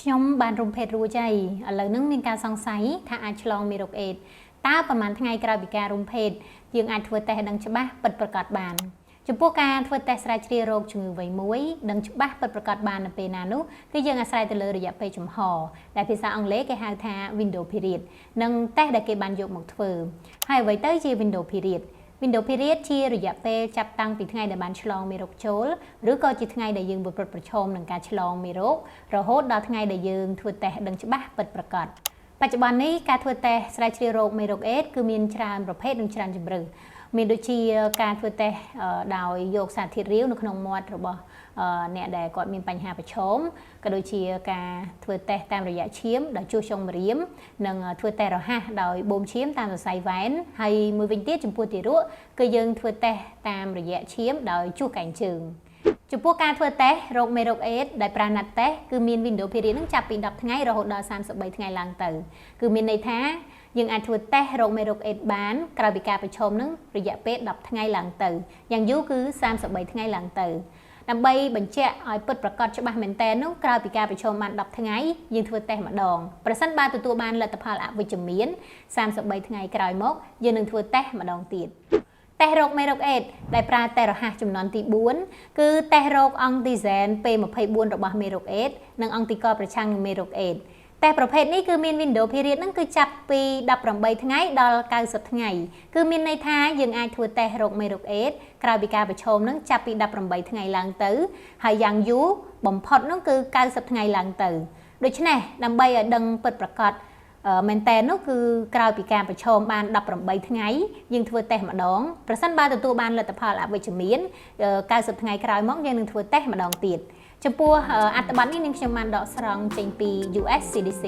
ខ្ញុំបានរំភេទរួចហើយឥឡូវហ្នឹងមានការសង្ស័យថាអាចឆ្លងមេរោគអេដស៍តើប្រហែលថ្ងៃក្រោយពីការរំភេទយើងអាចធ្វើតេស្តដឹងច្បាស់ពិតប្រាកដបានចំពោះការធ្វើតេស្តស្រាវជ្រាវរោគជំងឺវ័យមួយដឹងច្បាស់ពិតប្រាកដបាននៅពេលណានោះគឺយើងអាស្រ័យទៅលើរយៈពេលចំហដែលភាសាអង់គ្លេសគេហៅថា window period និងតេស្តដែលគេបានយកមកធ្វើហើយអ្វីទៅជា window period Window period ជារយៈពេលចាប់តាំងពីថ្ងៃដែលបានឆ្លងមេរោគចូលឬក៏ជាថ្ងៃដែលយើងប្រព្រឹត្តប្រឈមនឹងការឆ្លងមេរោគរហូតដល់ថ្ងៃដែលយើងធ្វើតេស្តដឹងច្បាស់ពិតប្រាកដបច្ចុប្បន្ននេះការធ្វើតេស្តស្រាវជ្រាវរោគមេរោគអេដស៍គឺមានច្រើនប្រភេទនិងច្រើនជម្រើសមានដូចជាការធ្វើតេស្តដោយយកសារធាតុរាវនៅក្នុងមាត់របស់អ្នកដែលគាត់មានបញ្ហាប្រឈមក៏ដូចជាការធ្វើតេស្តតាមរយៈឈាមដោយជួសជុងម្រាមនិងធ្វើតេស្តរហ័សដោយបូមឈាមតាមសរសៃវ៉ែនហើយមួយវិញទៀតចំពោះទារកគឺយើងធ្វើតេស្តតាមរយៈឈាមដោយជួសកែងជើងចំពោះការធ្វើតេស្តរោគមេរោគអេដស៍ដែលប្រើណាត់តេស្តគឺមាន window period នឹងចាប់ពី10ថ្ងៃរហូតដល់33ថ្ងៃឡើងទៅគឺមានន័យថាយើងអាចធ្វើតេស្តរោគមេរោគអេដស៍បានក្រោយពីការប្រឈមនឹងរយៈពេល10ថ្ងៃឡើងទៅយ៉ាងយូរគឺ33ថ្ងៃឡើងទៅដើម្បីបញ្ជាក់ឲ្យពិតប្រាកដច្បាស់មែនទែននោះក្រោយពីការប្រឈមបាន10ថ្ងៃយើងធ្វើតេស្តម្ដងប្រសិនបើទទួលបានលទ្ធផលអវិជ្ជមាន33ថ្ងៃក្រោយមកយើងនឹងធ្វើតេស្តម្ដងទៀតតេស្តរោគមេរោគអេដស៍ដែលប្រើតេស្តរហ័សចំនួនទី4គឺតេស្តរោគអង់ទីហ្សែន P24 របស់មេរោគអេដស៍និងអង់ទីកប្រឆាំងនឹងមេរោគអេដស៍តែប្រភេទនេះគឺមាន window period ហ្នឹងគឺចាប់ពី18ថ្ងៃដល់90ថ្ងៃគឺមានន័យថាយើងអាចធ្វើតេស្តរោគមេរោគអេដស៍ក្រោយពីការប្រឈមហ្នឹងចាប់ពី18ថ្ងៃឡើងទៅហើយយ៉ាងយូរបំផុតហ្នឹងគឺ90ថ្ងៃឡើងទៅដូច្នេះដើម្បីឲ្យដឹងពិតប្រាកដមែនតើនោះគឺក្រោយពីការប្រឈមបាន18ថ្ងៃយើងធ្វើតេស្តម្ដងប្រសិនបើទទួលបានលទ្ធផលអវិជ្ជមាន90ថ្ងៃក្រោយមកយើងនឹងធ្វើតេស្តម្ដងទៀតចំពោះអត្ថបទនេះនឹងខ្ញុំបានដកស្រង់ចេញពី US CDC